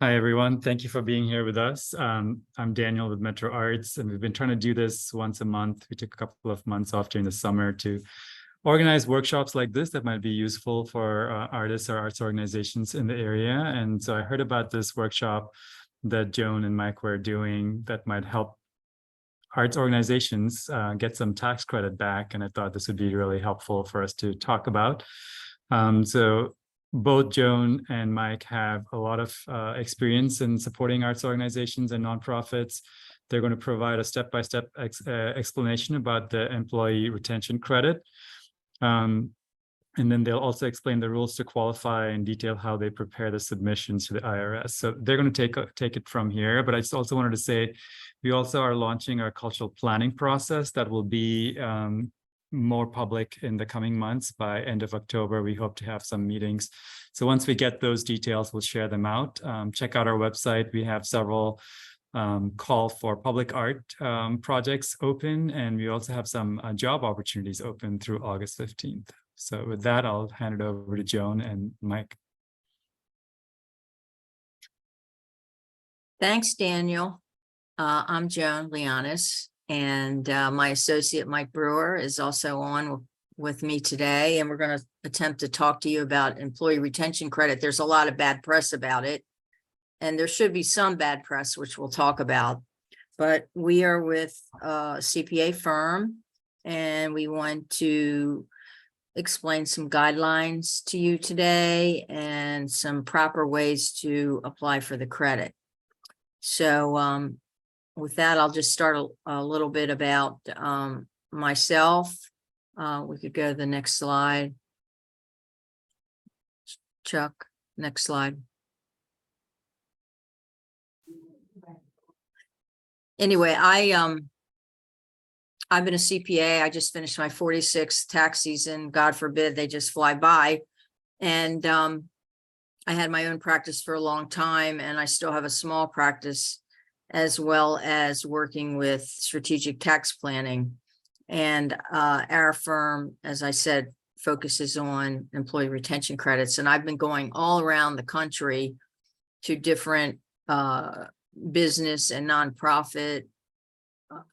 Hi, everyone. Thank you for being here with us. I'm Daniel with Metro Arts, and we've been trying to do this once a month. We took a couple of months off during the summer to organize workshops like this that might be useful for artists or arts organizations in the area. And so I heard about this workshop that Joan and Mike were doing that might help arts organizations get some tax credit back. And I thought this would be really helpful for us to talk about. So both Joan and Mike have a lot of experience in supporting arts organizations and nonprofits. They're going to provide a step-by-step explanation about the employee retention credit. And then they'll also explain the rules to qualify and detail how they prepare the submissions to the IRS. So they're going to take it from here. But I just also wanted to say, we also are launching our cultural planning process that will be more public in the coming months. By end of October, we hope to have some meetings. So once we get those details, we'll share them out. Check out our website. We have several call for public art projects open, and we also have some job opportunities open through August 15th. So with that, I'll hand it over to Joan and Mike. Thanks, Daniel. I'm Joan Leonis, and my associate Mike Brewer is also on with me today, and we're going to attempt to talk to you about employee retention credit. There's a lot of bad press about it, and there should be some bad press, which we'll talk about. But we are with a CPA firm, and we want to explain some guidelines to you today and some proper ways to apply for the credit. So with that, I'll just start a little bit about myself. We could go to the next slide. Chuck, next slide. Anyway, I've been a CPA. I just finished my 46th tax season. God forbid they just fly by. And I had my own practice for a long time, and I still have a small practice, as well as working with strategic tax planning. And our firm, as I said, focuses on employee retention credits. And I've been going all around the country to different business and nonprofit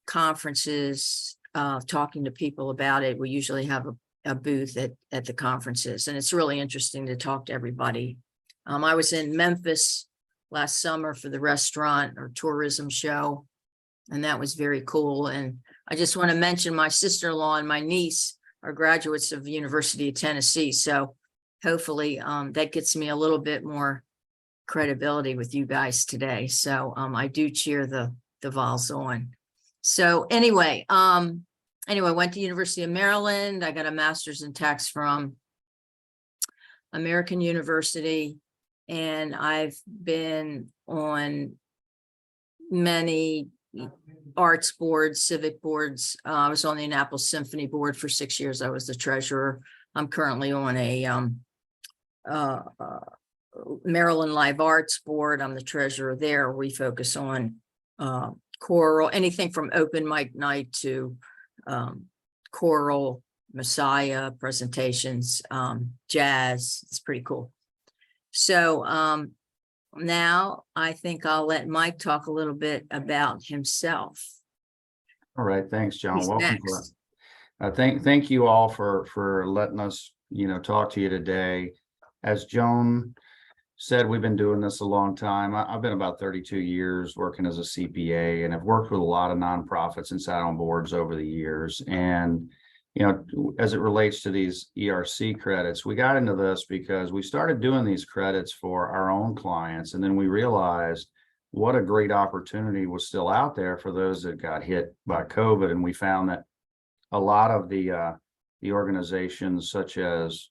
conferences, talking to people about it. We usually have a booth at the conferences, and it's really interesting to talk to everybody. I was in Memphis last summer for the restaurant or tourism show, and that was very cool. And I just want to mention my sister-in-law and my niece are graduates of the University of Tennessee. So hopefully that gets me a little bit more credibility with you guys today. So I do cheer the Vols on. So anyway, went to University of Maryland. I got a master's in tax from American University, and I've been on many arts boards, civic boards. I was on the Annapolis Symphony Board for 6 years. I was the treasurer. I'm currently on a Maryland Live Arts Board. I'm the treasurer there. We focus on choral, anything from open mic night to choral, Messiah presentations, jazz. It's pretty cool. So now I think I'll let Mike talk a little bit about himself. All right, thanks, John. He's Welcome. next. Thank you all for letting us, talk to you today. As Joan said, we've been doing this a long time. I've been about 32 years working as a CPA, and I've worked with a lot of nonprofits and sat on boards over the years. And as it relates to these ERC credits, we got into this because we started doing these credits for our own clients, and then we realized what a great opportunity was still out there for those that got hit by COVID. And we found that a lot of the organizations, such as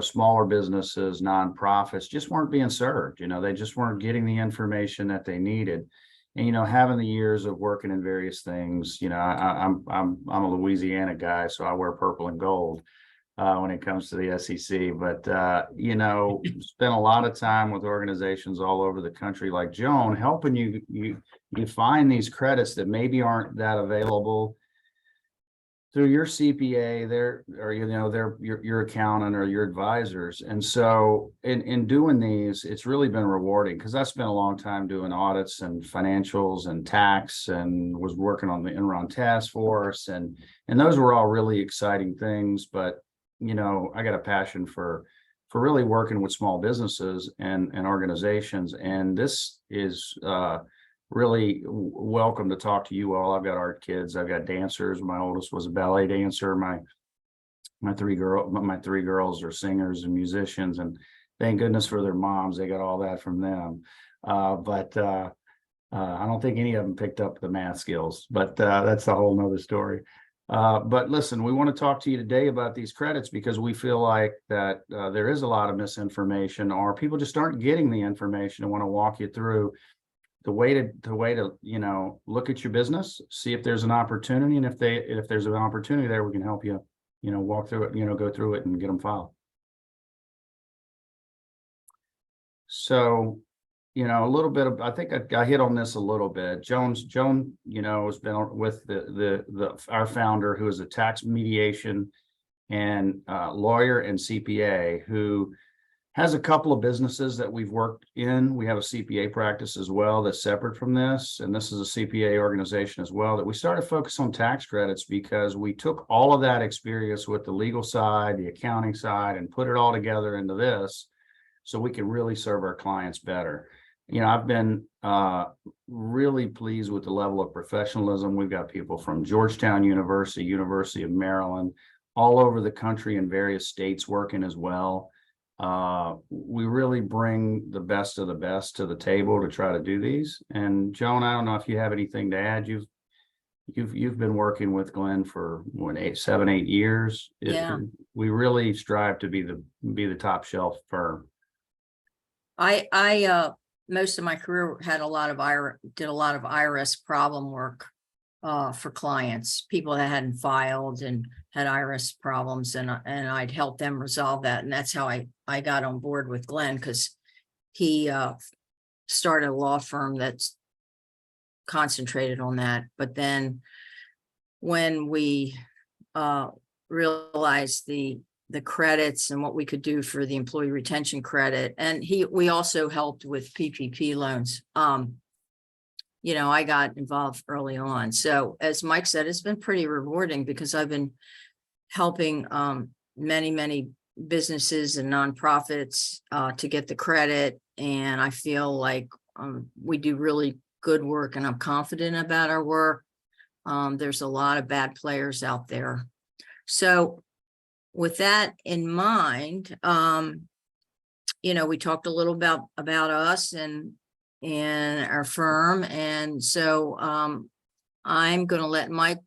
smaller businesses, nonprofits, just weren't being served. They just weren't getting the information that they needed. And having the years of working in various things, I'm a Louisiana guy, so I wear purple and gold when it comes to the SEC. But spent a lot of time with organizations all over the country, like Joan, helping you find these credits that maybe aren't that available through your CPA, they're your accountant or your advisors. And so in doing these, it's really been rewarding because I spent a long time doing audits and financials and tax and was working on the Enron task force. And those were all really exciting things. But, I got a passion for really working with small businesses and organizations. And this is really welcome to talk to you all. I've got art kids, I've got dancers. My oldest was a ballet dancer. My three girls are singers and musicians, and thank goodness for their moms. They got all that from them. But I don't think any of them picked up the math skills, but that's a whole nother story. But listen, we want to talk to you today about these credits because we feel like that there is a lot of misinformation, or people just aren't getting the information. and want to walk you through the way to look at your business, see if there's an opportunity, and if there's an opportunity there, we can help you walk through it, go through it and get them filed. So a little bit of, I think I hit on this a little bit. Joan has been with our founder, who is a tax mediation and lawyer and CPA, who has a couple of businesses that we've worked in. We have a CPA practice as well that's separate from this. And this is a CPA organization as well, that we started to focus on tax credits because we took all of that experience with the legal side, the accounting side, and put it all together into this so we can really serve our clients better. I've been really pleased with the level of professionalism. We've got people from Georgetown University, University of Maryland, all over the country in various states working as well. We really bring the best of the best to the table to try to do these. And Joan, I don't know if you have anything to add. You've been working with Glenn for 7, 8 years. Yeah. We really strive to be the top shelf firm. I most of my career did a lot of IRS problem work for clients, people that hadn't filed and had IRS problems, and I'd help them resolve that. And that's how I got on board with Glenn, because he started a law firm that's concentrated on that. But then when we realized the credits and what we could do for the employee retention credit, and we also helped with PPP loans. I got involved early on. So as Mike said, it's been pretty rewarding because I've been helping many businesses and nonprofits to get the credit. And I feel like we do really good work, and I'm confident about our work. There's a lot of bad players out there. So with that in mind, we talked a little about us and our firm. And so I'm going to let Mike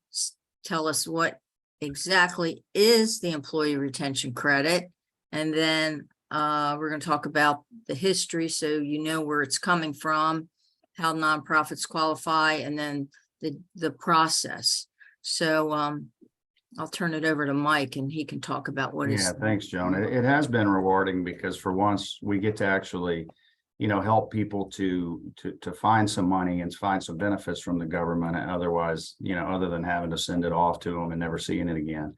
tell us what exactly is the employee retention credit. And then we're going to talk about the history, so you know where it's coming from, how nonprofits qualify, and then the process. So I'll turn it over to Mike, and he can talk about what is. Yeah, thanks, Joan. It has been rewarding because for once we get to actually, help people to find some money and find some benefits from the government. Otherwise, other than having to send it off to them and never seeing it again.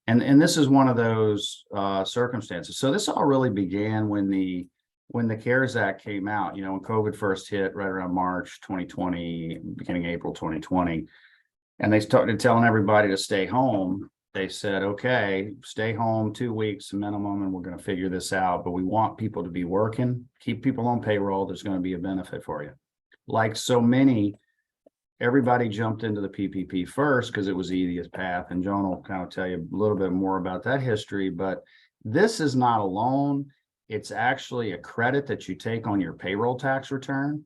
And this is one of those circumstances. So this all really began when the CARES Act came out, when COVID first hit right around March 2020, beginning April 2020. And they started telling everybody to stay home. They said, okay, stay home 2 weeks minimum, and we're going to figure this out. But we want people to be working, keep people on payroll. There's going to be a benefit for you. Like so many, everybody jumped into the PPP first because it was the easiest path. And Joan will kind of tell you a little bit more about that history. But this is not a loan. It's actually a credit that you take on your payroll tax return.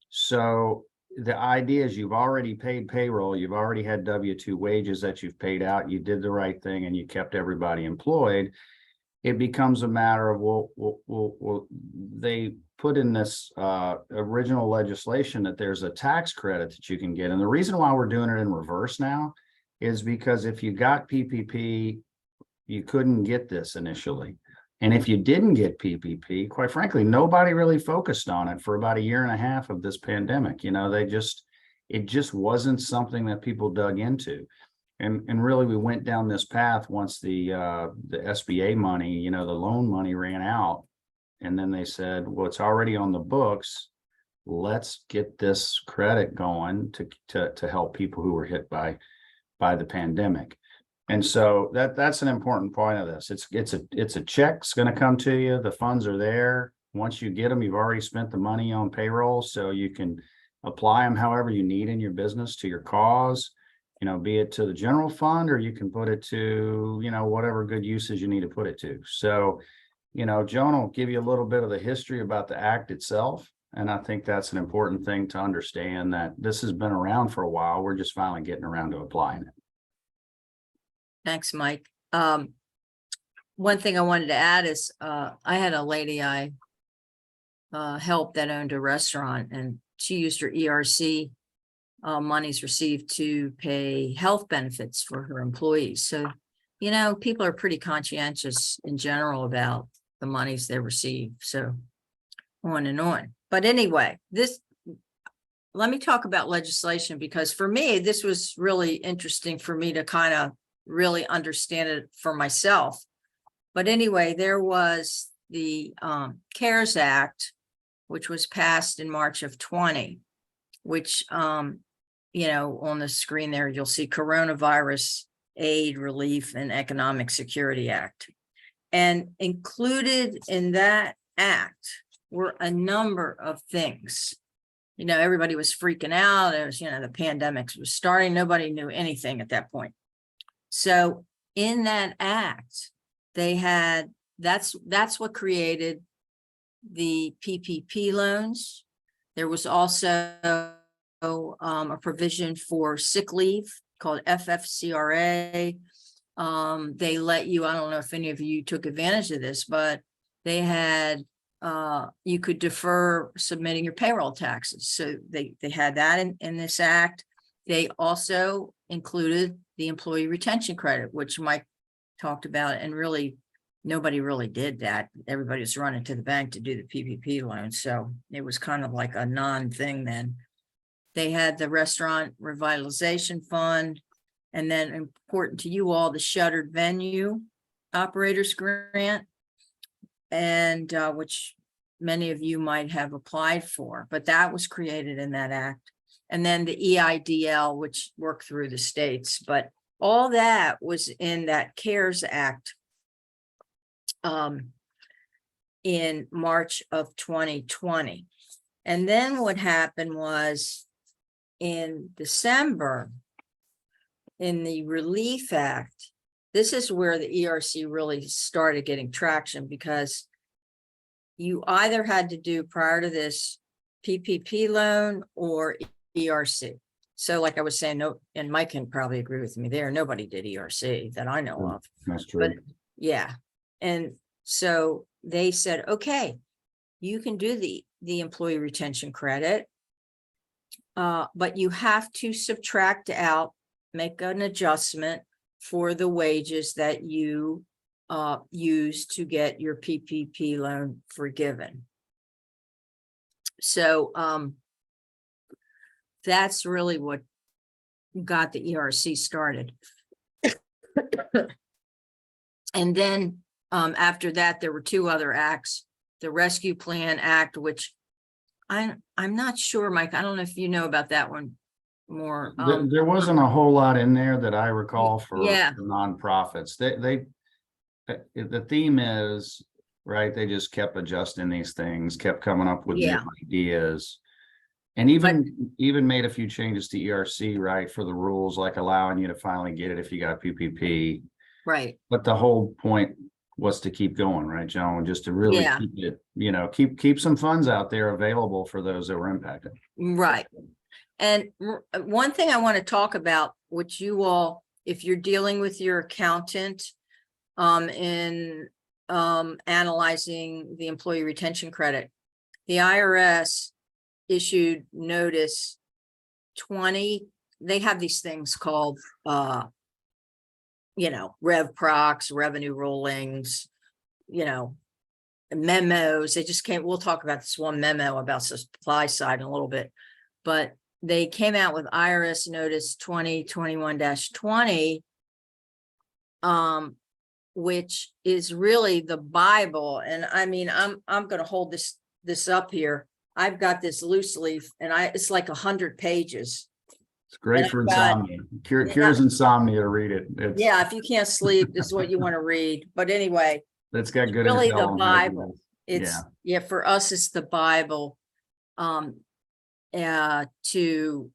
So the idea is you've already paid payroll, you've already had W-2 wages that you've paid out, you did the right thing, and you kept everybody employed. It becomes a matter of, well, they put in this original legislation that there's a tax credit that you can get. And the reason why we're doing it in reverse now is because if you got PPP, you couldn't get this initially. And if you didn't get PPP, quite frankly, nobody really focused on it for about 1.5 years of this pandemic. It just wasn't something that people dug into. And really, we went down this path once the SBA money, you know, the loan money ran out. And then they said, well, it's already on the books. Let's get this credit going to help people who were hit by the pandemic. And so that's an important point of this. It's a check's going to come to you. The funds are there. Once you get them, you've already spent the money on payroll, so you can apply them however you need in your business to your cause, you know, be it to the general fund, or you can put it to, you know, whatever good uses you need to put it to. So, you know, Joan will give you a little bit of the history about the act itself. And I think that's an important thing to understand, that this has been around for a while. We're just finally getting around to applying it. Thanks, Mike. One thing I wanted to add is I had a lady I helped that owned a restaurant, and she used her ERC monies received to pay health benefits for her employees. So, you know, people are pretty conscientious in general about the monies they receive. So on and on. But anyway, let me talk about legislation, because for me, this was really interesting for me to kind of really understand it for myself. But anyway, there was the CARES Act, which was passed in March of 20, which, you know, on the screen there, you'll see Coronavirus Aid, Relief, and Economic Security Act. And included in that act were a number of things. You know, everybody was freaking out. It was, you know, the pandemic was starting. Nobody knew anything at that point. So in that act, they had, that's what created the PPP loans. There was also a provision for sick leave called FFCRA. They let you, I don't know if any of you took advantage of this, but they had, you could defer submitting your payroll taxes. So they had that in this act. They also included the employee retention credit, which Mike talked about, and really nobody really did that. Everybody was running to the bank to do the PPP loan. So it was kind of like a non-thing then. They had the restaurant revitalization fund, and then important to you all, the shuttered venue operators grant, and which many of you might have applied for, but that was created in that act. And then the EIDL, which worked through the states, but all that was in that CARES Act in March of 2020. And then what happened was in December, in the Relief Act, this is where the ERC really started getting traction, because you either had to do, prior to this, PPP loan or ERC. So like I was saying, no, and Mike can probably agree with me there, nobody did ERC that I know of. That's true. But yeah. And so they said, okay, you can do the employee retention credit, but you have to subtract out, make an adjustment for the wages that you use to get your PPP loan forgiven. So that's really what got the ERC started. And then after that, there were two other acts, the Rescue Plan Act, which I'm not sure, Mike, I don't know if you know about that one more. There wasn't a whole lot in there that I recall for Yeah. nonprofits. The theme is, right, they just kept adjusting these things, kept coming up with new ideas, and even made a few changes to ERC, right, for the rules, like allowing you to finally get it if you got PPP. Right. But the whole point was to keep going, right, Joan? Just to really keep it, you know, keep some funds out there available for those that were impacted. Right. And one thing I want to talk about, which you all, if you're dealing with your accountant in analyzing the employee retention credit, the IRS issued notice 20, they have these things called you know, rev procs, revenue rulings, you know, memos. They just came, we'll talk about this one memo about the supply side in a little bit, but they came out with IRS notice 2021-20, which is really the Bible. And I mean, I'm going to hold this up here. I've got this loose leaf, and it's like 100 pages. It's great And for I've got- insomnia. Cures insomnia to read it. It's, Yeah, if you can't sleep, this is what you want to read. But anyway, it's got good really intel the on how to do Bible. this. It's yeah, for us, it's the Bible. And the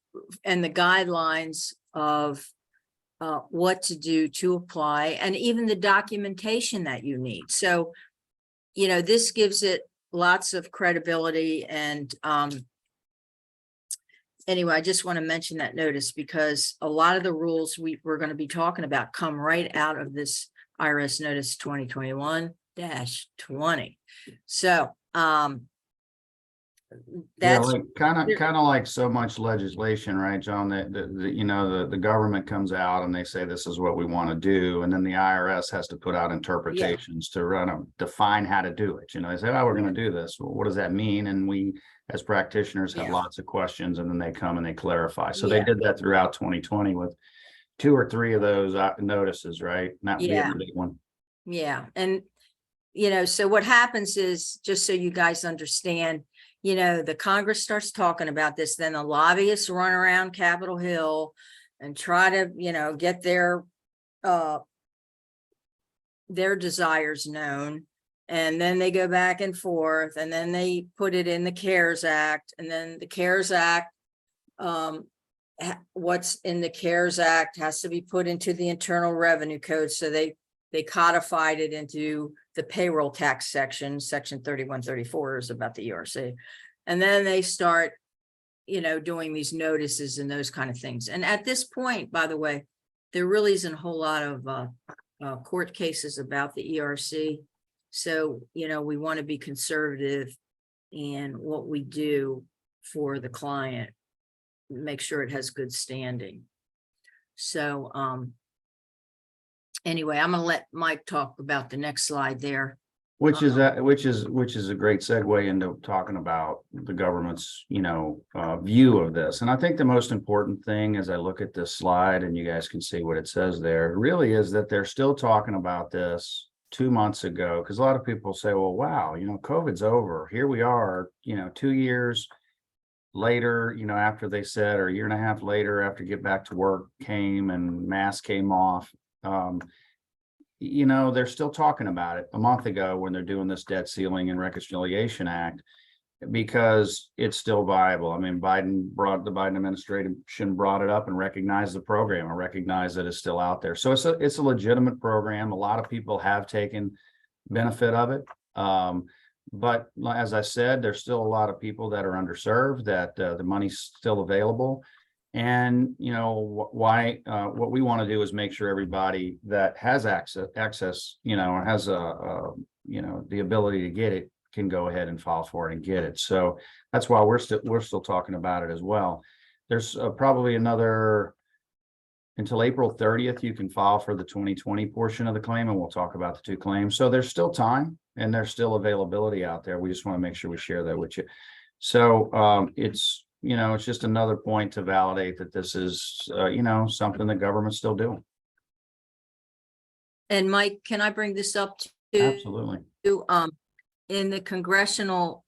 guidelines of what to do to apply, and even the documentation that you need. So, this gives it lots of credibility. And anyway, I just want to mention that notice, because a lot of the rules we're going to be talking about come right out of this IRS notice 2021-20. So that's like kind of like so much legislation, right, John? That the government comes out and they say this is what we want to do, and then the IRS has to put out interpretations to define how to do it. They say, oh, we're going to do this. Well, what does that mean? And we, as practitioners, have lots of questions, and then they come and they clarify. So they did that throughout 2020 with 2 or 3 of those notices, right? That would be a big one. Yeah, and so what happens is, just so you guys understand, the Congress starts talking about this, then the lobbyists run around Capitol Hill and try to, get their desires known. And then they go back and forth, and then they put it in the CARES Act, and then the CARES Act, what's in the CARES Act has to be put into the Internal Revenue Code. So they codified it into the payroll tax section 3134 is about the ERC. And then they start, doing these notices and those kind of things. And at this point, by the way, there really isn't a whole lot of court cases about the ERC. So, we want to be conservative in what we do for the client, make sure it has good standing. So, anyway, I'm going to let Mike talk about the next slide there. Which is a great segue into talking about the government's, view of this. And I think the most important thing, as I look at this slide, and you guys can see what it says there, really is that they're still talking about this 2 months ago. Because a lot of people say, well, wow, COVID's over. Here we are, 2 years later, after they said, or a year and a half later, after Get Back to Work came and masks came off. They're still talking about it a month ago when they're doing this Debt Ceiling and Reconciliation Act, because it's still viable. I mean, the Biden administration brought it up and recognized the program and recognized that it's still out there. So it's a legitimate program. A lot of people have taken benefit of it. But as I said, there's still a lot of people that are underserved, that the money's still available. And, what we want to do is make sure everybody that has access, or has the ability to get it, can go ahead and file for it and get it. So that's why we're still talking about it as well. There's probably until April 30th, you can file for the 2020 portion of the claim, and we'll talk about the 2 claims. So there's still time, and there's still availability out there. We just want to make sure we share that with you. So it's just another point to validate that this is, something the government's still doing. And Mike, can I bring this up to? Absolutely. In the congressional,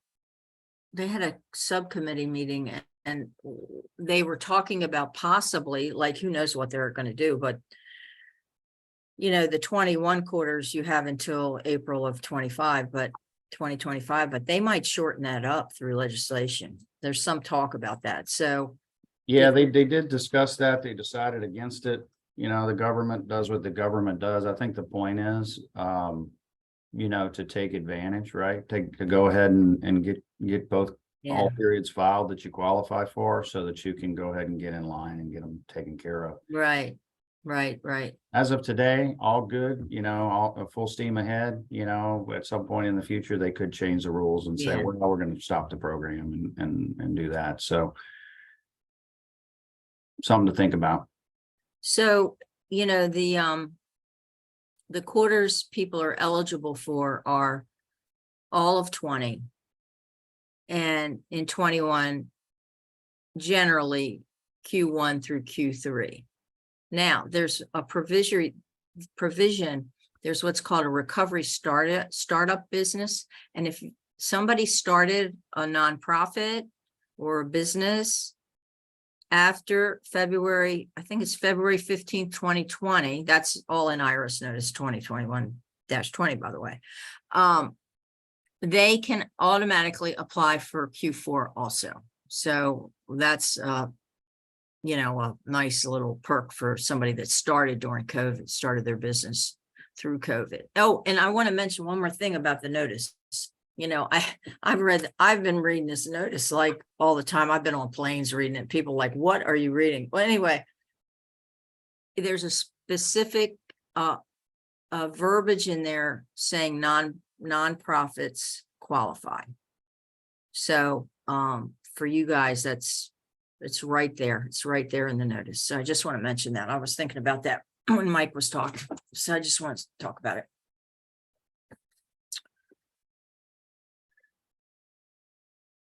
they had a subcommittee meeting, and they were talking about possibly, like, who knows what they're going to do, but the 21 quarters you have until April of 2025, but they might shorten that up through legislation. There's some talk about that. So yeah, they did discuss that. They decided against it. The government does what the government does. I think the point is, to take advantage, right? To go ahead and get both all periods filed that you qualify for, so that you can go ahead and get in line and get them taken care of. Right. As of today, all good, all full steam ahead. At some point in the future, they could change the rules and say, well, we're going to stop the program and do that. So something to think about. So, the quarters people are eligible for are all of 20. And in 21, generally Q1 through Q3. Now, there's a provision, there's what's called a recovery startup business. And if somebody started a nonprofit or a business after February, I think it's February 15th, 2020, that's all in IRS notice 2021-20, by the way. They can automatically apply for Q4 also. So that's, you know, a nice little perk for somebody that started during COVID, started their business through COVID. Oh, and I want to mention one more thing about the notice. You know, I've been reading this notice like all the time. I've been on planes reading it. People like, what are you reading? Well, anyway, there's a specific verbiage in there saying nonprofits qualify. So for you guys, it's right there. It's right there in the notice. So I just want to mention that. I was thinking about that when Mike was talking. So I just wanted to talk about it.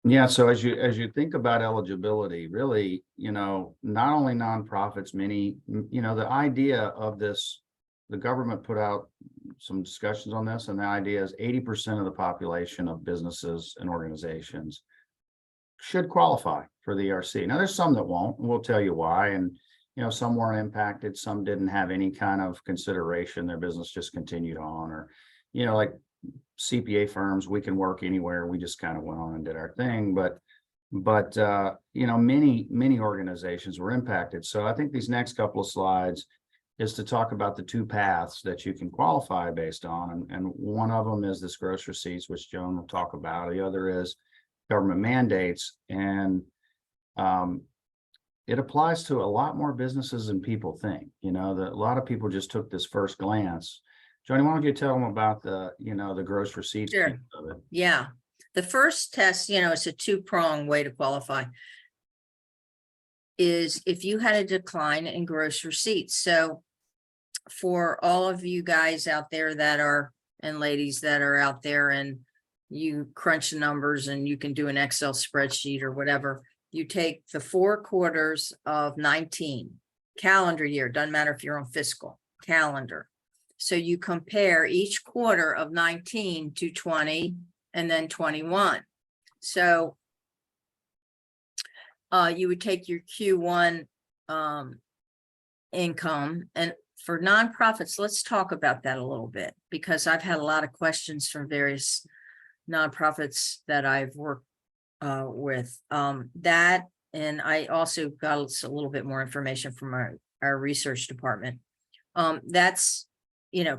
Yeah, so as you think about eligibility, really, you know, not only nonprofits, many, you know, the idea of this, the government put out some discussions on this, and the idea is 80% of the population of businesses and organizations should qualify for the ERC. Now, there's some that won't, and we'll tell you why. And, you know, some weren't impacted, some didn't have any kind of consideration. Their business just continued on, or, you know, like CPA firms, we can work anywhere. We just kind of went on and did our thing. But you know, many organizations were impacted. So I think these next couple of slides is to talk about the two paths that you can qualify based on. And one of them is this gross receipts, which Joan will talk about. The other is government mandates. And it applies to a lot more businesses than people think. You know, that a lot of people just took this first glance. Johnny, why don't you tell them about the, you know, the gross receipts Sure. piece of it? Yeah. The first test, you know, it's a two-pronged way to qualify, is if you had a decline in gross receipts. So for all of you guys out there that are, and ladies that are out there, and you crunch the numbers and you can do an Excel spreadsheet or whatever, you take the 4 quarters of 19, calendar year, doesn't matter if you're on fiscal, calendar. So you compare each quarter of 19 to 20 and then 21. So you would take your Q1 income. And for nonprofits, let's talk about that a little bit, because I've had a lot of questions from various nonprofits that I've worked with that. And I also got a little bit more information from our research department. That's, you know,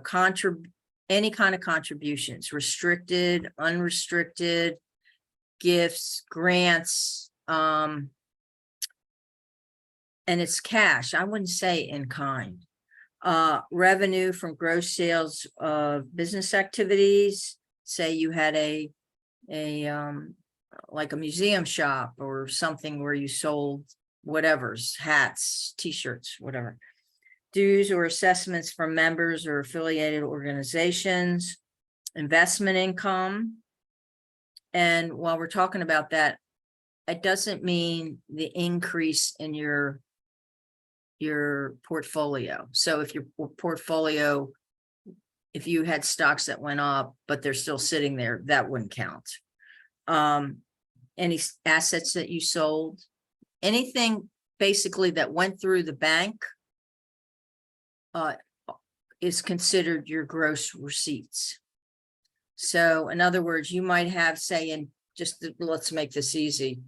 any kind of contributions, restricted, unrestricted, gifts, grants, and it's cash. I wouldn't say in kind. Revenue from gross sales of business activities. Say you had a like a museum shop or something where you sold whatever's, hats, t-shirts, whatever. Dues or assessments from members or affiliated organizations, investment income. And while we're talking about that, it doesn't mean the increase in your portfolio. So if your portfolio, if you had stocks that went up, but they're still sitting there, that wouldn't count. Any assets that you sold, anything basically that went through the bank is considered your gross receipts. So in other words, you might have, say, in just let's make this easy.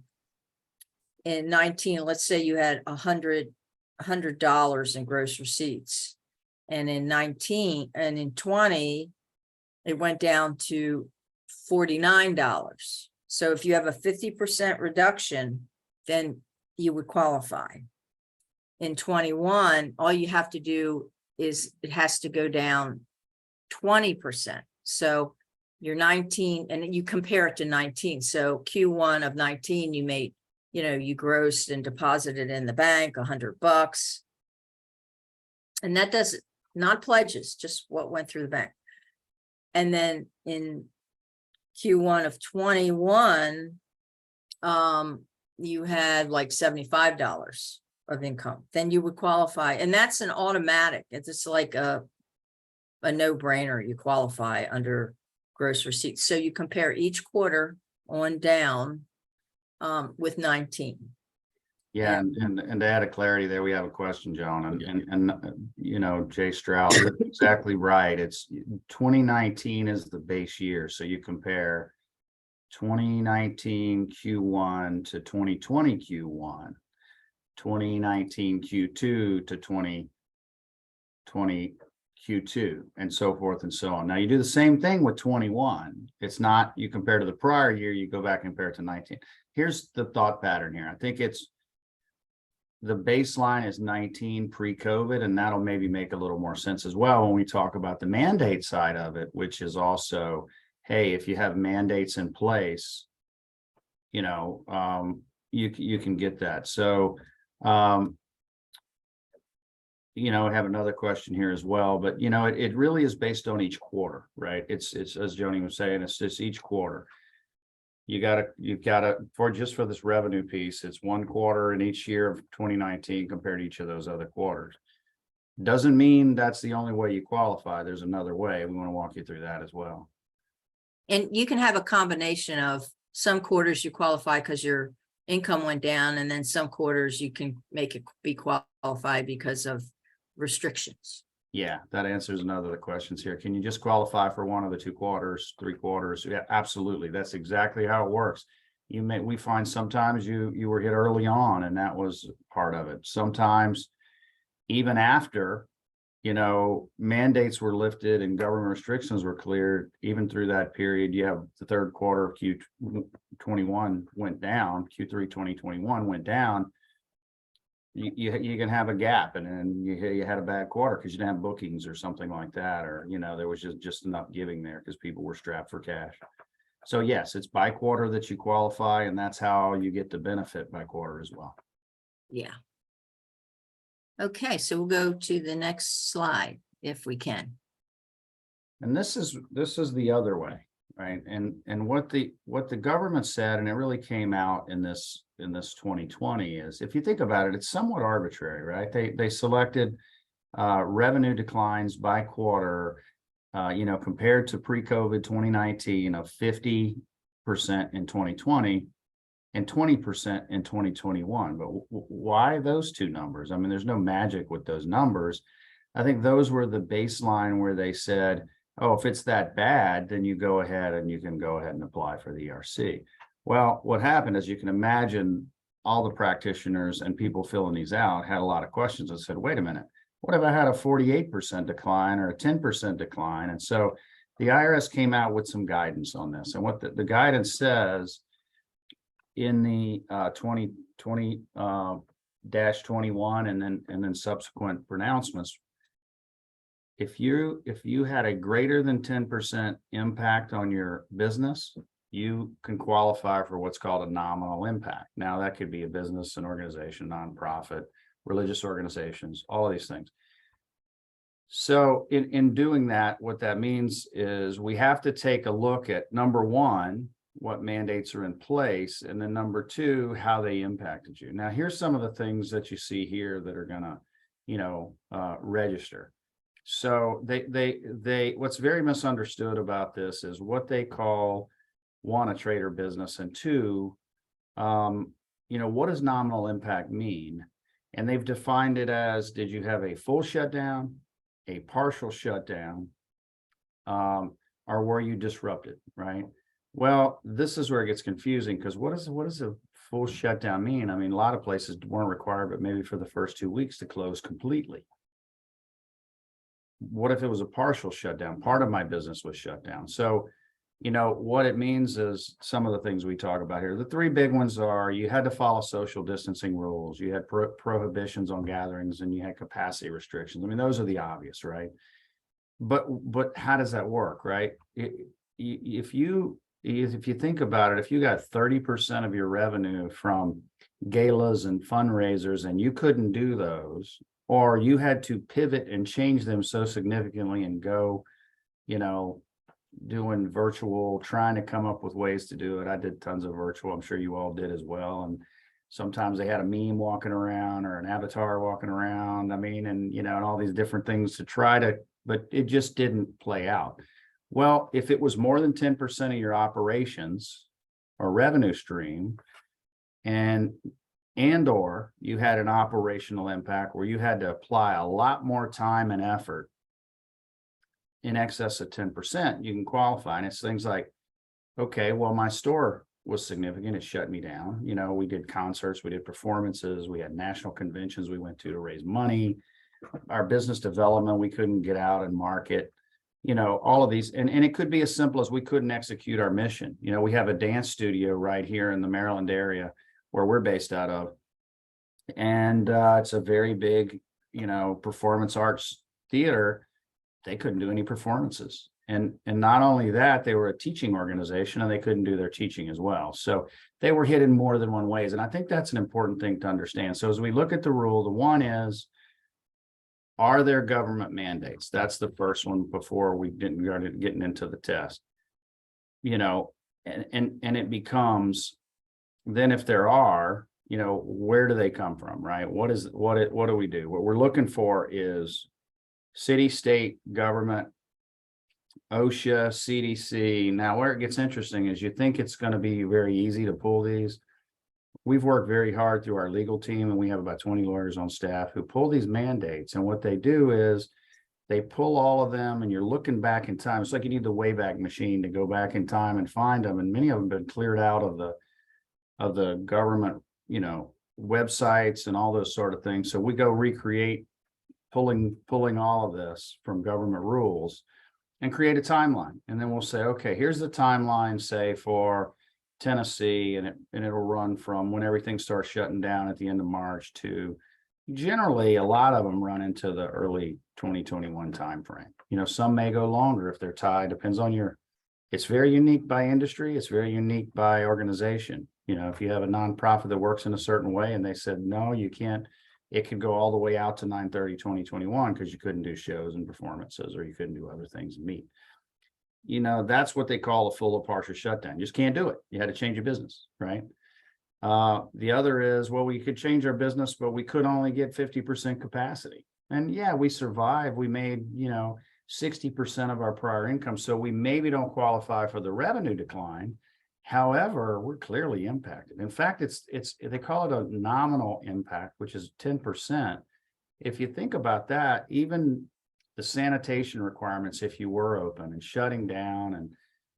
In 19, let's say you had $100 in gross receipts, and in 19 and in 20, it went down to $49. So if you have a 50% reduction, then you would qualify. In 21, all you have to do is it has to go down 20%. So you're 19, and you compare it to 19. So Q1 of 19, you made, you know, you grossed and deposited in the bank $100. And that does not pledges, just what went through the bank. And then in Q1 of 21, you had like $75 of income, then you would qualify, and that's an automatic. It's just like a no-brainer. You qualify under gross receipts. So you compare each quarter on down with 19. Yeah, and to add a clarity there, we have a question, Joan, and you know, Jay Stroud, you're exactly right. It's 2019 is the base year, so you compare 2019 Q1 to 2020 Q1, 2019 Q2 to 2020 Q2, and so forth and so on. Now you do the same thing with 21. It's not you compare to the prior year, you go back and compare it to 19. Here's the thought pattern here. I think it's the baseline is 19 pre-COVID, and that'll maybe make a little more sense as well when we talk about the mandate side of it, which is also, hey, if you have mandates in place, you know, you can get that. So, you know, I have another question here as well, but you know, it really is based on each quarter, right? It's as Joni was saying, it's just each quarter. You've got to for this revenue piece, it's one quarter in each year of 2019 compared to each of those other quarters. Doesn't mean that's the only way you qualify. There's another way. We want to walk you through that as well. And you can have a combination of some quarters you qualify because your income went down, and then some quarters you can make it be qualified because of restrictions. Yeah, that answers another of the questions here. Can you just qualify for one of the 2 quarters, 3 quarters? Yeah, absolutely. That's exactly how it works. We find sometimes you were hit early on, and that was part of it. Sometimes even after, you know, mandates were lifted and government restrictions were cleared, even through that period, you have the 3rd quarter of Q21 went down, Q3 2021 went down. You can have a gap, and then you had a bad quarter because you didn't have bookings or something like that, or you know, there was just enough giving there because people were strapped for cash. So yes, it's by quarter that you qualify, and that's how you get the benefit by quarter as well. Yeah. Okay, so we'll go to the next slide if we can. And this is the other way, right? And what the government said, and it really came out in this 2020, is if you think about it, it's somewhat arbitrary, right? They selected revenue declines by quarter, you know, compared to pre-COVID 2019 of 50% in 2020 and 20% in 2021. But why those 2 numbers? I mean, there's no magic with those numbers. I think those were the baseline where they said, oh, if it's that bad, then you go ahead and you can go ahead and apply for the ERC. Well, what happened is, you can imagine all the practitioners and people filling these out had a lot of questions and said, wait a minute, what if I had a 48% decline or a 10% decline? And so the IRS came out with some guidance on this. And what the guidance says in the 2020-21 and then subsequent pronouncements, if you had a greater than 10% impact on your business, you can qualify for what's called a nominal impact. Now, that could be a business, an organization, nonprofit, religious organizations, all of these things. So in doing that, what that means is we have to take a look at, number 1, what mandates are in place, and then number 2, how they impacted you. Now, here's some of the things that you see here that are gonna, you know, register. So they what's very misunderstood about this is what they call, 1, a trade or business, and 2, you know, what does nominal impact mean? And they've defined it as, did you have a full shutdown, a partial shutdown, or were you disrupted, right? Well, this is where it gets confusing, because what does a full shutdown mean? I mean, a lot of places weren't required, but maybe for the first 2 weeks to close completely. What if it was a partial shutdown? Part of my business was shut down. So, you know, what it means is some of the things we talk about here. The 3 big ones are, you had to follow social distancing rules, you had prohibitions on gatherings, and you had capacity restrictions. I mean, those are the obvious, right? But how does that work, right? If you think about it, if you got 30% of your revenue from galas and fundraisers and you couldn't do those, or you had to pivot and change them so significantly and go, you know, doing virtual, trying to come up with ways to do it. I did tons of virtual. I'm sure you all did as well. Sometimes they had a meme walking around or an avatar walking around. I mean, and and all these different things to try to, but it just didn't play out. Well, if it was more than 10% of your operations or revenue stream, or you had an operational impact where you had to apply a lot more time and effort in excess of 10%, you can qualify. And it's things like, okay, well, my store was significant. It shut me down. We did concerts, we did performances, we had national conventions we went to raise money. Our business development, we couldn't get out and market, all of these. And it could be as simple as we couldn't execute our mission. We have a dance studio right here in the Maryland area where we're based out of. And it's a very big, performance arts theater. They couldn't do any performances. And not only that, they were a teaching organization and they couldn't do their teaching as well. So they were hit in more than one ways. And I think that's an important thing to understand. So as we look at the rule, the one is, are there government mandates? That's the first one before we didn't start getting into the test. And it becomes, then if there are, where do they come from, right? What do we do? What we're looking for is city, state, government, OSHA, CDC. Now, where it gets interesting is you think it's going to be very easy to pull these. We've worked very hard through our legal team, and we have about 20 lawyers on staff who pull these mandates. And what they do is they pull all of them, and you're looking back in time. It's like you need the Wayback Machine to go back in time and find them. And many of them have been cleared out of the government, websites and all those sort of things. So we go recreate, pulling all of this from government rules and create a timeline. And then we'll say, okay, here's the timeline, say for Tennessee, and it'll run from when everything starts shutting down at the end of March to generally a lot of them run into the early 2021 timeframe. Some may go longer if they're tied, depends on it's very unique by industry. It's very unique by organization. If you have a nonprofit that works in a certain way and they said, no, you can't, it could go all the way out to 9/30/2021 because you couldn't do shows and performances or you couldn't do other things and meet. That's what they call a full or partial shutdown. You just can't do it. You had to change your business, right? The other is, well, we could change our business, but we could only get 50% capacity. And yeah, we survived. We made, 60% of our prior income. So we maybe don't qualify for the revenue decline. However, we're clearly impacted. In fact, they call it a nominal impact, which is 10%. If you think about that, even the sanitation requirements, if you were open and shutting down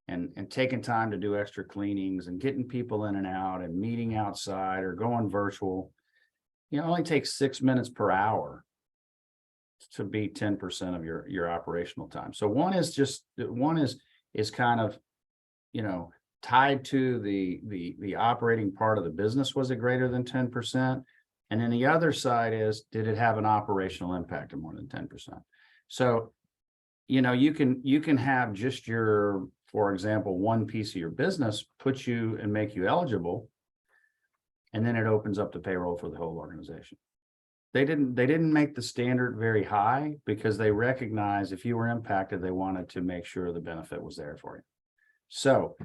and taking time to do extra cleanings and getting people in and out and meeting outside or going virtual, it only takes 6 minutes per hour to be 10% of your operational time. So one is kind of, tied to the operating part of the business. Was it greater than 10%? And then the other side is, did it have an operational impact of more than 10%? So, you can have just for example, one piece of your business put you and make you eligible, and then it opens up the payroll for the whole organization. They didn't make the standard very high because they recognize if you were impacted, they wanted to make sure the benefit was there for you. So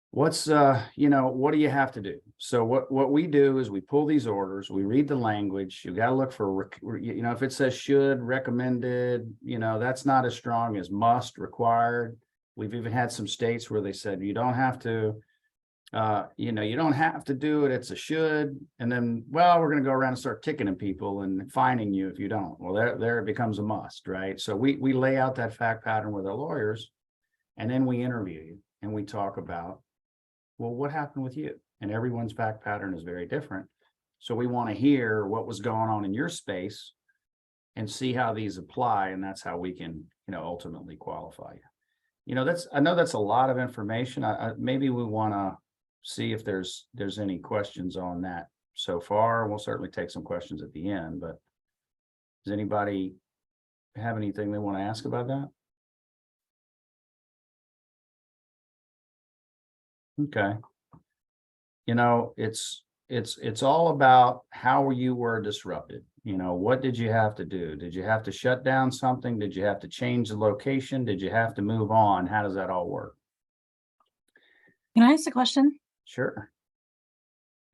what do you have to do? So what we do is we pull these orders, we read the language. You got to look for, if it says should, recommended, that's not as strong as must, required. We've even had some states where they said, you don't have to, you don't have to do it. It's a should. And then, well, we're going to go around and start ticketing people and fining you if you don't. Well, there it becomes a must, right? So we lay out that fact pattern with our lawyers, and then we interview you and we talk about, well, what happened with you? And everyone's fact pattern is very different. So we want to hear what was going on in your space and see how these apply. And that's how we can, ultimately qualify you. I know that's a lot of information. Maybe we want to see if there's any questions on that so far. We'll certainly take some questions at the end, but does anybody have anything they want to ask about that? Okay. It's all about how you were disrupted. What did you have to do? Did you have to shut down something? Did you have to change the location? Did you have to move on? How does that all work? Can I ask a question? Sure.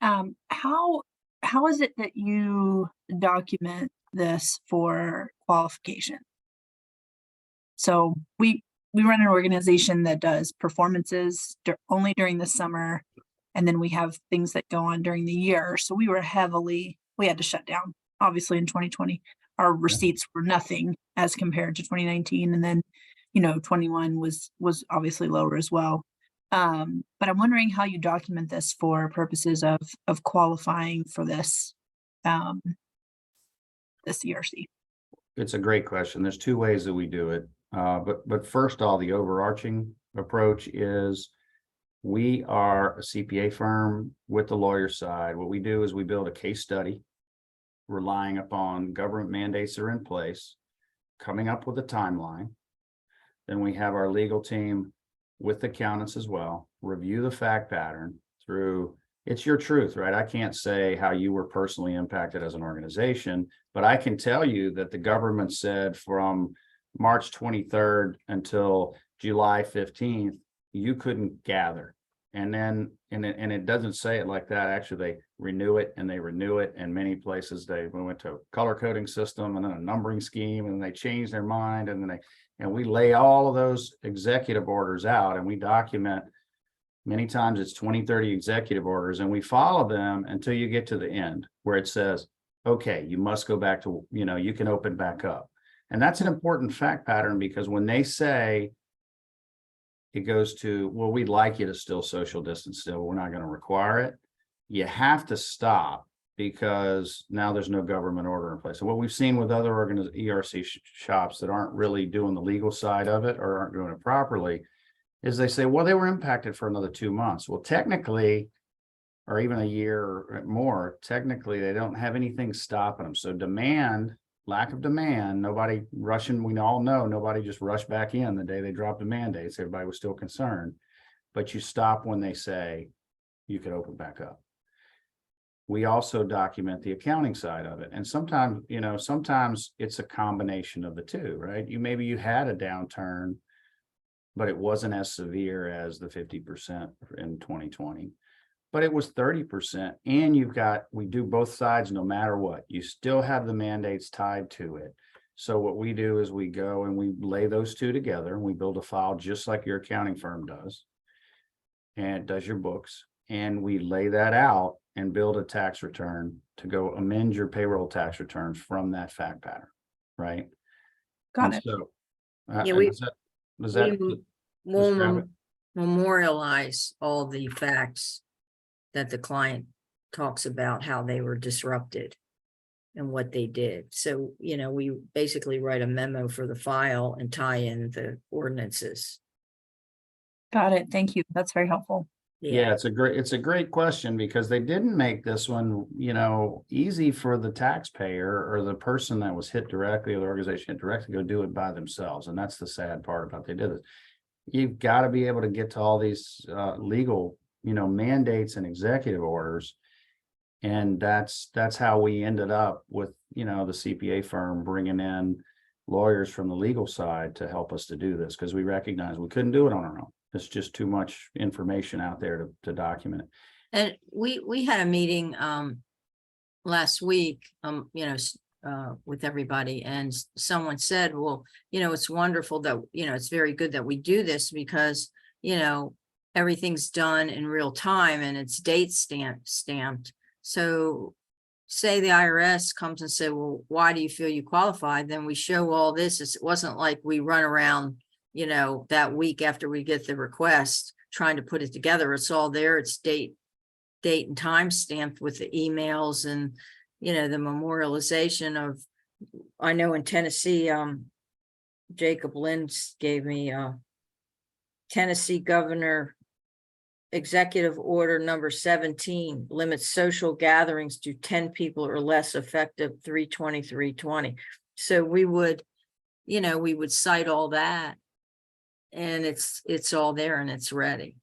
How is it that you document this for qualification? So we run an organization that does performances only during the summer, and then we have things that go on during the year. So we had to shut down, obviously, in 2020. Our receipts were nothing as compared to 2019, and then 21 was obviously lower as well. But I'm wondering how you document this for purposes of qualifying for this this ERC. It's a great question. There's two ways that we do it. But first all, the overarching approach is we are a CPA firm with the lawyer side. What we do is we build a case study relying upon government mandates that are in place, coming up with a timeline. Then we have our legal team with accountants as well, review the fact pattern through, it's your truth, right? I can't say how you were personally impacted as an organization, but I can tell you that the government said from March 23rd until July 15th, you couldn't gather. And then, and it doesn't say it like that. Actually, they renew it and they renew it. And many places we went to a color coding system and then a numbering scheme, and they changed their mind. And we lay all of those executive orders out, and we document. Many times it's 20, 30 executive orders, and we follow them until you get to the end where it says, okay, you must go back to, you can open back up. And that's an important fact pattern, because when they say it goes to, well, we'd like you to still social distance still, we're not going to require it. You have to stop, because now there's no government order in place. So what we've seen with other ERC shops that aren't really doing the legal side of it or aren't doing it properly is they say, well, they were impacted for another 2 months. Well, technically, or even a year or more, technically, they don't have anything stopping them. So lack of demand, nobody rushing, we all know nobody just rushed back in the day they dropped the mandates. Everybody was still concerned. But you stop when they say you could open back up. We also document the accounting side of it. And sometimes, sometimes it's a combination of the two, right? Maybe you had a downturn, but it wasn't as severe as the 50% in 2020, but it was 30%. And we do both sides no matter what. You still have the mandates tied to it. So what we do is we go and we lay those two together, and we build a file just like your accounting firm does, and it does your books. And we lay that out and build a tax return to go amend your payroll tax returns from that fact pattern, right? Got it. So, Yeah, we will memorialize all the facts that the client talks about, how they were disrupted and what they did. So, we basically write a memo for the file and tie in the ordinances. Got it. Thank you. That's very helpful. Yeah, it's a great question, because they didn't make this one, easy for the taxpayer or the person that was hit directly, or the organization hit directly, go do it by themselves. And that's the sad part about they did it. You've got to be able to get to all these legal, mandates and executive orders. And that's how we ended up with, the CPA firm bringing in lawyers from the legal side to help us to do this, because we recognized we couldn't do it on our own. It's just too much information out there to document it. And we had a meeting last week, with everybody, and someone said, well, it's wonderful that, it's very good that we do this, because, everything's done in real time and it's date stamped. So say the IRS comes and say, well, why do you feel you qualified? Then we show all this. It wasn't like we run around, that week after we get the request trying to put it together. It's all there. It's date and time stamped with the emails and, the memorialization of, I know in Tennessee, Jacob Lynch gave me Tennessee Governor Executive Order number 17 limits social gatherings to 10 people or less, effective 3/23/20. So we would cite all that, and it's all there and it's ready.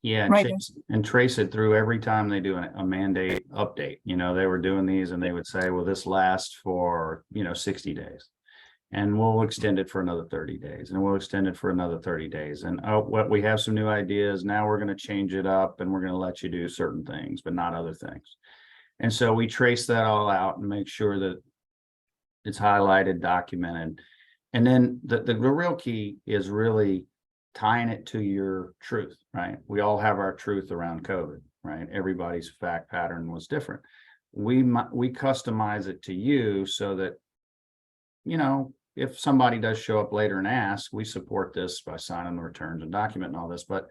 Yeah, Right. and trace it through every time they do a mandate update. They were doing these and they would say, well, this lasts for, 60 days. And we'll extend it for another 30 days, and we'll extend it for another 30 days. And what we have some new ideas. Now we're going to change it up, and we're going to let you do certain things, but not other things. And so we trace that all out and make sure that it's highlighted, documented. And then the real key is really tying it to your truth, right? We all have our truth around COVID, right? Everybody's fact pattern was different. We customize it to you so that, you know, if somebody does show up later and ask, we support this by signing the returns and documenting all this, but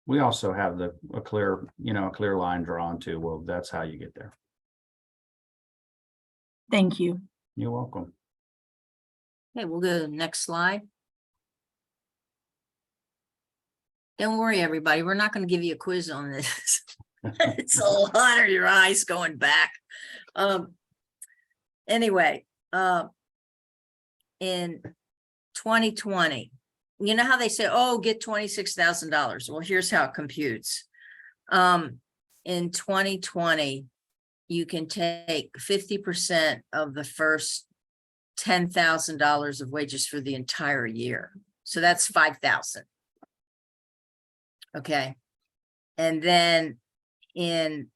we also have a clear line drawn to, well, that's how you get there. Thank you. You're welcome. Okay, we'll go to the next slide. Don't worry, everybody. We're not going to give you a quiz on this. It's a lot of your eyes going back. Anyway, in 2020, you know how they say, oh, get $26,000. Well, here's how it computes. In 2020, you can take 50% of the first $10,000 of wages for the entire year. So that's 5,000. Okay. And then in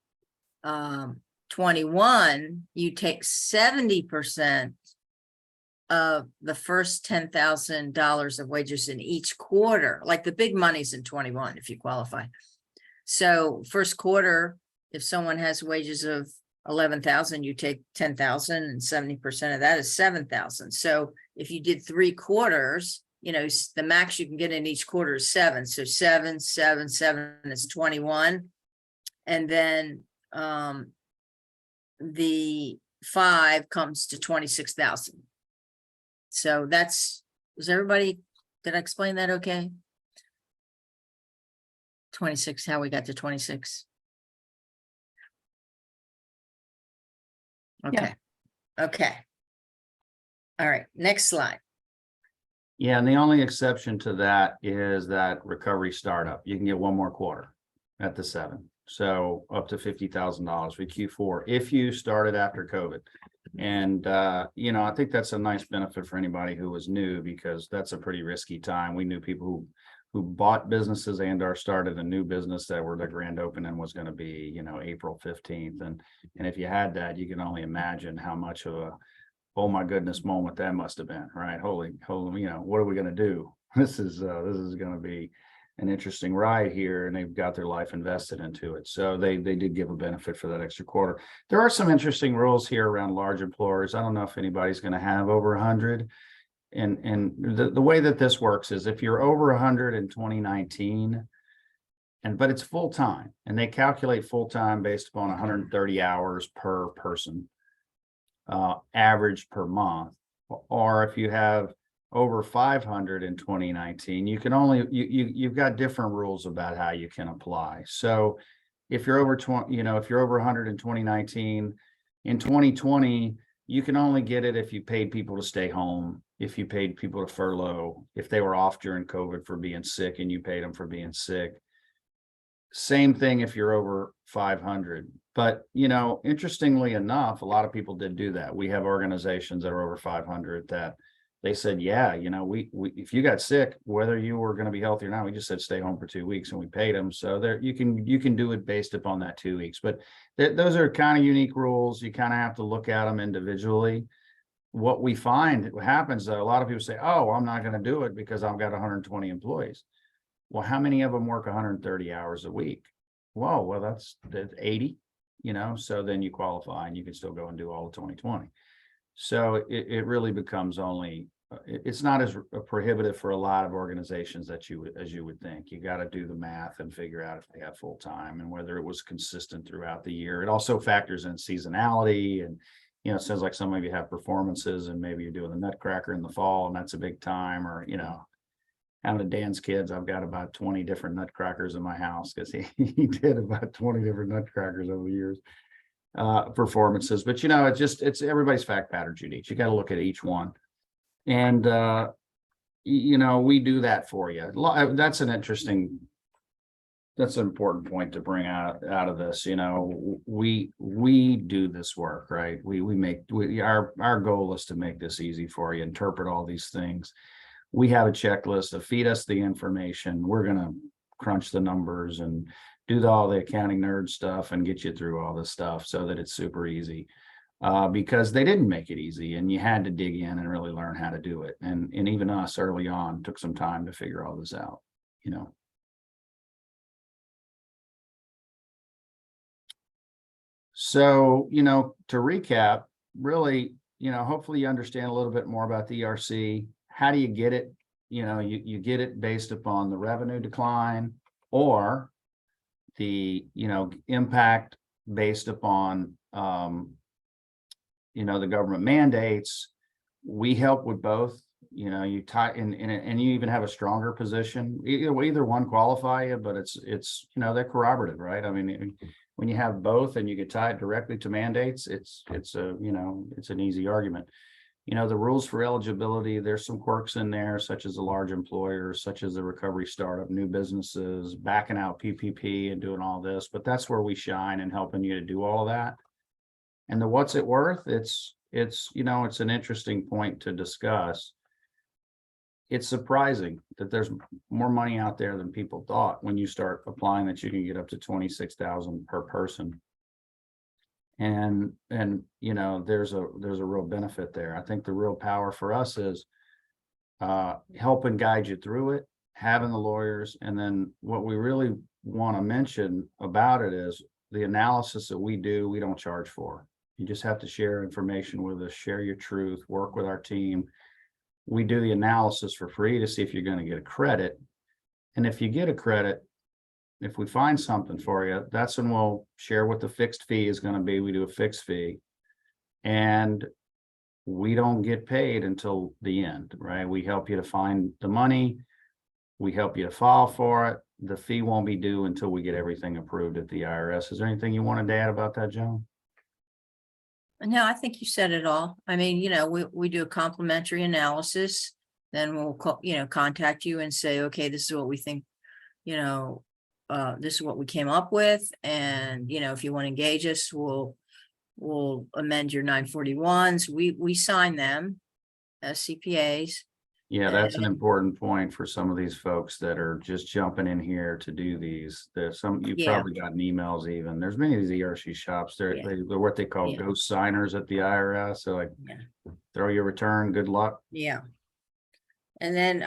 21, you take 70% of the first $10,000 of wages in each quarter, like the big money's in 21 if you qualify. So first quarter, if someone has wages of 11,000, you take 10,000 and 70% of that is 7,000. So if you did 3 quarters, you know, the max you can get in each quarter is 7. So 7, 7, 7 is 21. And then the 5 comes to 26,000. So that's, was everybody, did I explain that okay? 26, how we got to 26. Okay. Okay. All right, next slide. Yeah, and the only exception to that is that recovery startup. You can get one more quarter at the 7. So up to $50,000 for Q4 if you started after COVID. And, you know, I think that's a nice benefit for anybody who was new, because that's a pretty risky time. We knew people who bought businesses and or started a new business that were the grand opening was going to be, you know, April 15th. And if you had that, you can only imagine how much of a, oh my goodness moment that must have been, right? Holy, you know, what are we going to do? This is going to be an interesting ride here, and they've got their life invested into it. So they did give a benefit for that extra quarter. There are some interesting rules here around large employers. I don't know if anybody's going to have over 100. And the way that this works is if you're over 100 in 2019, but it's full time, and they calculate full time based upon 130 hours per person, average per month. Or if you have over 500 in 2019, you can only, you've got different rules about how you can apply. So if you're over 20, you know, if you're over 100 in 2019, in 2020, you can only get it if you paid people to stay home, if you paid people to furlough, if they were off during COVID for being sick and you paid them for being sick. Same thing if you're over 500. But, you know, interestingly enough, a lot of people did do that. We have organizations that are over 500 that they said, yeah, you know, we if you got sick, whether you were going to be healthy or not, we just said stay home for 2 weeks, and we paid them. So there you can do it based upon that 2 weeks. But those are kind of unique rules. You kind of have to look at them individually. What we find, what happens, a lot of people say, oh, I'm not going to do it because I've got 120 employees. Well, how many of them work 130 hours a week? Whoa, well, that's 80, you know, so then you qualify and you can still go and do all of 2020. So it really becomes only, it's not as prohibitive for a lot of organizations as you would think. You got to do the math and figure out if they have full time and whether it was consistent throughout the year. It also factors in seasonality, and, you know, it sounds like some of you have performances and maybe you're doing the Nutcracker in the fall and that's a big time, or, you know, out of Dan's kids, I've got about 20 different Nutcrackers in my house because he did about 20 different Nutcrackers over the years, performances. But, you know, it's everybody's fact pattern's unique. You got to look at each one. And, you know, we do that for you. That's an interesting That's an important point to bring out of this. You know, we do this work, right? Our goal is to make this easy for you, interpret all these things. We have a checklist of feed us the information. We're going to crunch the numbers and do all the accounting nerd stuff and get you through all this stuff so that it's super easy. Because they didn't make it easy, and you had to dig in and really learn how to do it. And even us early on took some time to figure all this out, you know. So, you know, to recap, really, you know, hopefully you understand a little bit more about the ERC. How do you get it? You know, you get it based upon the revenue decline or the, you know, impact based upon, you know, the government mandates. We help with both. You know, you tie in and you even have a stronger position. Either one qualify you, but it's you know, they're corroborative, right? I mean, when you have both and you get tied directly to mandates, it's a, you know, it's an easy argument. You know, the rules for eligibility, there's some quirks in there, such as the large employers, such as the recovery startup, new businesses, backing out PPP and doing all this, but that's where we shine in helping you to do all of that. And the what's it worth? It's, you know, it's an interesting point to discuss. It's surprising that there's more money out there than people thought when you start applying that you can get up to 26,000 per person. And you know, there's a real benefit there. I think the real power for us is helping guide you through it, having the lawyers, and then what we really want to mention about it is the analysis that we do, we don't charge for. You just have to share information with us, share your truth, work with our team. We do the analysis for free to see if you're going to get a credit. And if you get a credit, if we find something for you, that's when we'll share what the fixed fee is going to be. We do a fixed fee. And we don't get paid until the end, right? We help you to find the money. We help you to file for it. The fee won't be due until we get everything approved at the IRS. Is there anything you wanted to add about that, Joan? No, I think you said it all. I mean, you know, we do a complimentary analysis, then we'll call, you know, contact you and say, okay, this is what we think, you know, this is what we came up with. And, you know, if you want to engage us, we'll amend your 941s. We sign them as CPAs. Yeah, that's an important point for some of these folks that are just jumping in here to do these. There's some, you've Yeah. probably gotten emails even. There's many of these ERC shops. They're what they call Yeah. ghost signers at the IRS. So like, Yeah. throw your return, good luck. Yeah. And then,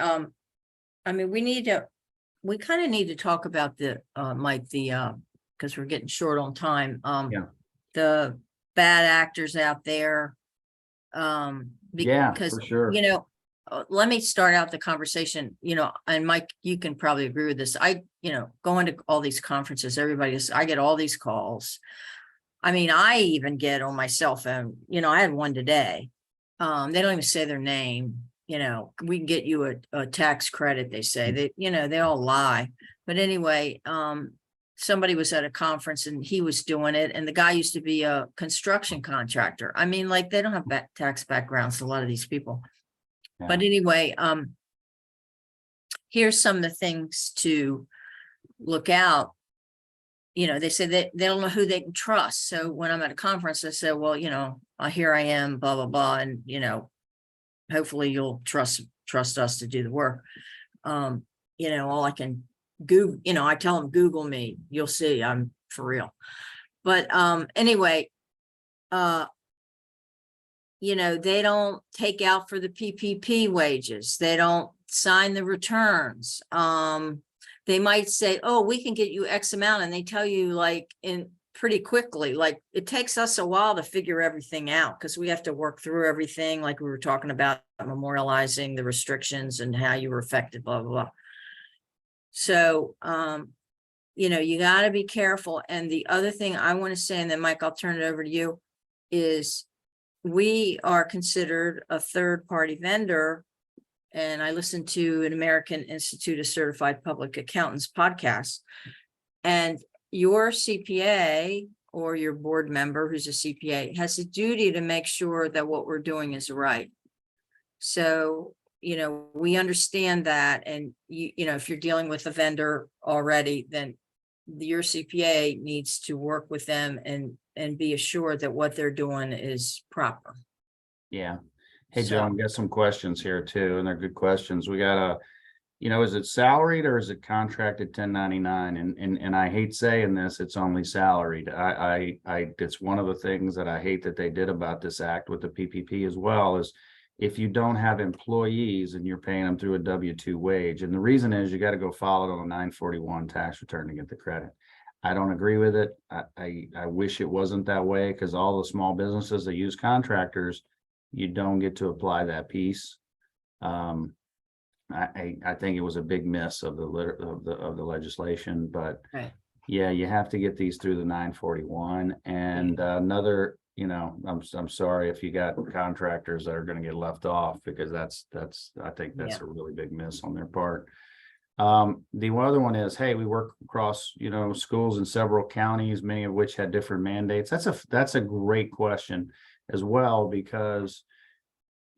I mean, we kind of need to talk about the, Mike, because we're getting short on time. Yeah. The bad actors out there. Yeah, Because, for sure. you know, let me start out the conversation, you know, and Mike, you can probably agree with this. You know, going to all these conferences, I get all these calls. I mean, I even get on my cell phone, you know, I had one today. They don't even say their name. You know, we can get you a tax credit, they say. They, you know, they all lie. But anyway, somebody was at a conference and he was doing it, and the guy used to be a construction contractor. I mean, like, they don't have tax backgrounds, a lot of these people. Yeah. But anyway, here's some of the things to look out. You know, they say that they don't know who they can trust. So when I'm at a conference, I say, well, you know, here I am, blah, blah, blah. And, you know, hopefully you'll trust us to do the work. You know, all I can Google, you know, I tell them, Google me, you'll see I'm for real. But anyway, you know, they don't take out for the PPP wages. They don't sign the returns. They might say, oh, we can get you X amount. And they tell you like in pretty quickly, like it takes us a while to figure everything out because we have to work through everything. Like we were talking about memorializing the restrictions and how you were affected, blah, blah, blah. So, you know, you got to be careful. And the other thing I want to say, and then Mike, I'll turn it over to you, is we are considered a third-party vendor. And I listened to an American Institute of Certified Public Accountants podcast. And your CPA or your board member who's a CPA has a duty to make sure that what we're doing is right. So, you know, we understand that. And, you know, if you're dealing with a vendor already, then your CPA needs to work with them and be assured that what they're doing is proper. Yeah. Hey, So- John, got some questions here too, and they're good questions. We got a, is it salaried or is it contracted 1099? And I hate saying this, it's only salaried. It's one of the things that I hate that they did about this act with the PPP as well, is if you don't have employees and you're paying them through a W-2 wage, and the reason is you got to go file it on a 941 tax return to get the credit. I don't agree with it. I wish it wasn't that way, because all the small businesses that use contractors, you don't get to apply that piece. I think it was a big miss of the legislation, but Right. yeah, you have to get these through the 941. And another, I'm sorry if you got contractors that are going to get left off, because I think that's a really big miss on their part. The other one is, hey, we work across, schools in several counties, many of which had different mandates. That's a great question as well, because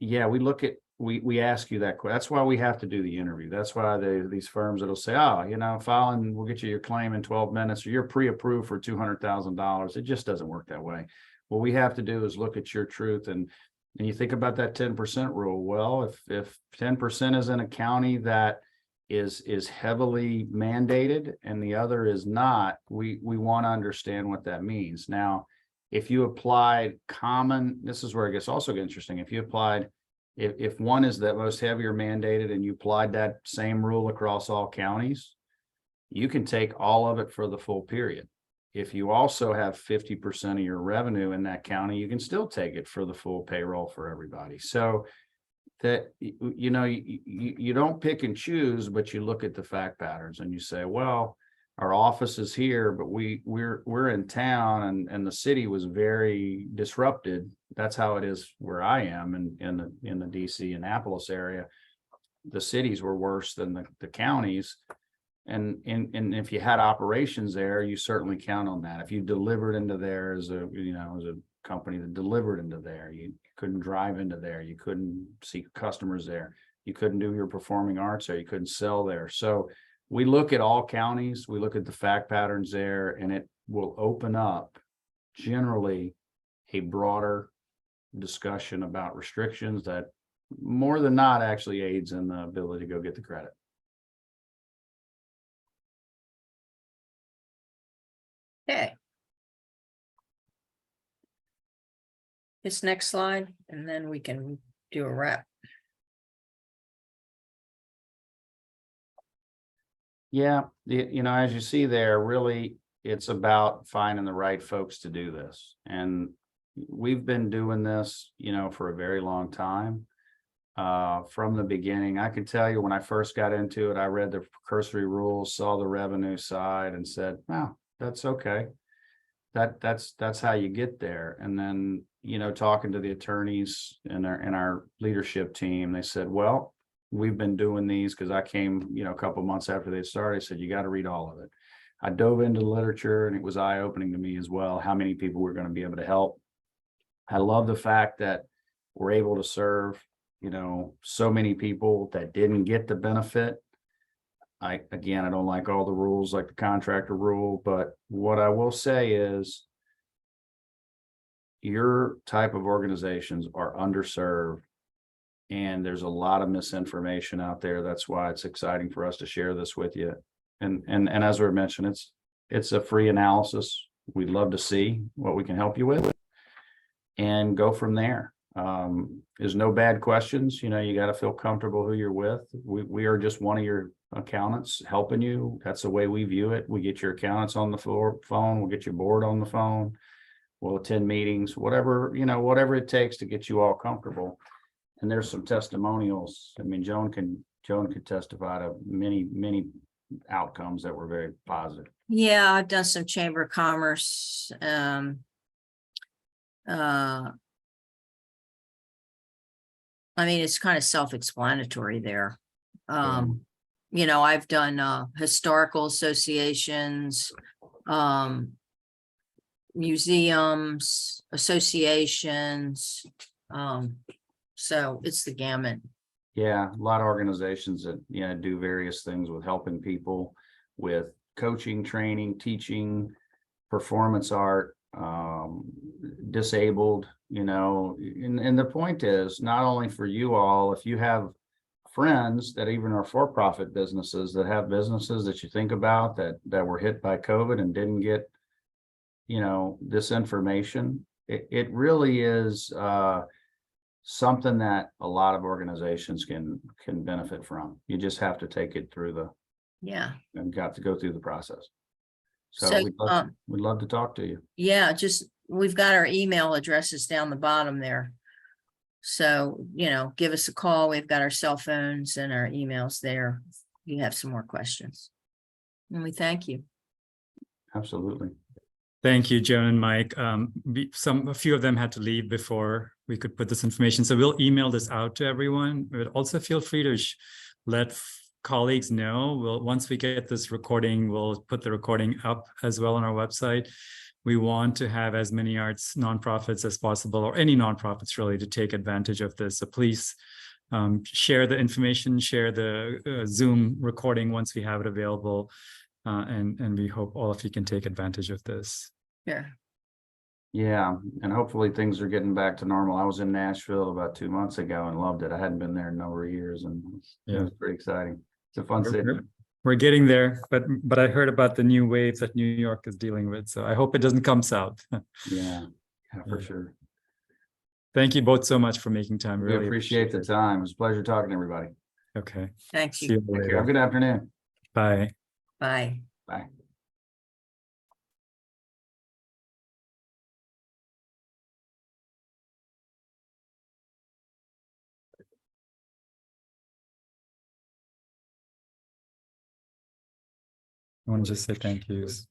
we ask you that question. That's why we have to do the interview. That's why these firms that'll say, file and we'll get you your claim in 12 minutes, or you're pre-approved for $200,000. It just doesn't work that way. What we have to do is look at your truth, and you think about that 10% rule. Well, if 10% is in a county that is heavily mandated and the other is not, we want to understand what that means. Now, if you applied this is where it gets also interesting. If you applied, if one is the most heavier mandated and you applied that same rule across all counties, you can take all of it for the full period. If you also have 50% of your revenue in that county, you can still take it for the full payroll for everybody. So that, you don't pick and choose, but you look at the fact patterns and you say, well, our office is here, but we're in town, and the city was very disrupted. That's how it is where I am in the DC Annapolis area. The cities were worse than the counties. And if you had operations there, you certainly count on that. If you delivered into there as a company that delivered into there, you couldn't drive into there, you couldn't see customers there, you couldn't do your performing arts there, you couldn't sell there. So we look at all counties, we look at the fact patterns there, and it will open up generally a broader discussion about restrictions that more than not actually aids in the ability to go get the credit. Okay. This next slide, and then we can do a wrap. Yeah, as you see there, really, it's about finding the right folks to do this. And we've been doing this, for a very long time. From the beginning, I can tell you when I first got into it, I read the cursory rules, saw the revenue side, and said, "Wow, that's okay. That's how you get there." And then, talking to the attorneys and our leadership team, they said, "Well, we've been doing these," because I came, a couple months after they started. I said, "You got to read all of it." I dove into the literature, and it was eye-opening to me as well, how many people we're going to be able to help. I love the fact that we're able to serve, so many people that didn't get the benefit. I don't like all the rules like the contractor rule, but what I will say is your type of organizations are underserved, and there's a lot of misinformation out there. That's why it's exciting for us to share this with you. And as we mentioned, it's a free analysis. We'd love to see what we can help you with and go from there. There's no bad questions. You got to feel comfortable who you're with. We are just one of your accountants helping you. That's the way we view it. We get your accountants on the phone. We'll get your board on the phone. We'll attend meetings, whatever it takes to get you all comfortable. And there's some testimonials. I mean, Joan could testify to many outcomes that were very positive. Yeah, I've done some Chamber of Commerce. It's kind of self-explanatory there. I've done historical associations, museums, associations. So it's the gamut. Yeah, a lot of organizations that do various things with helping people with coaching, training, teaching, performance art, disabled, and the point is not only for you all, if you have friends that even are for-profit businesses that have businesses that you think about that were hit by COVID and didn't get, this information, it really is something that a lot of organizations can benefit from. You just have to take it through and got to go through the process. So So, we'd love to talk to you. yeah, we've got our email addresses down the bottom there. So, give us a call. We've got our cell phones and our emails there. If you have some more questions. And we thank you. Absolutely. Thank you, Joan and Mike. A few of them had to leave before we could put this information. So we'll email this out to everyone, but also feel free to let colleagues know. Once we get this recording, we'll put the recording up as well on our website. We want to have as many arts nonprofits as possible, or any nonprofits really, to take advantage of this. So please share the information, share the Zoom recording once we have it available. And we hope all of you can take advantage of this. Sure. Yeah, and hopefully things are getting back to normal. I was in Nashville about 2 months ago and loved it. I hadn't been there in a number of years, and it was pretty exciting. It's a fun city. We're getting there, but I heard about the new wave that New York is dealing with, so I hope it doesn't come south. Yeah, for sure. Thank you both so much for making time. We Really appreciate the time. It was a pleasure talking to everybody. Okay. Thank See you. you Take care. later. Have a good afternoon. Bye. Bye. Bye. I want to just say thank yous.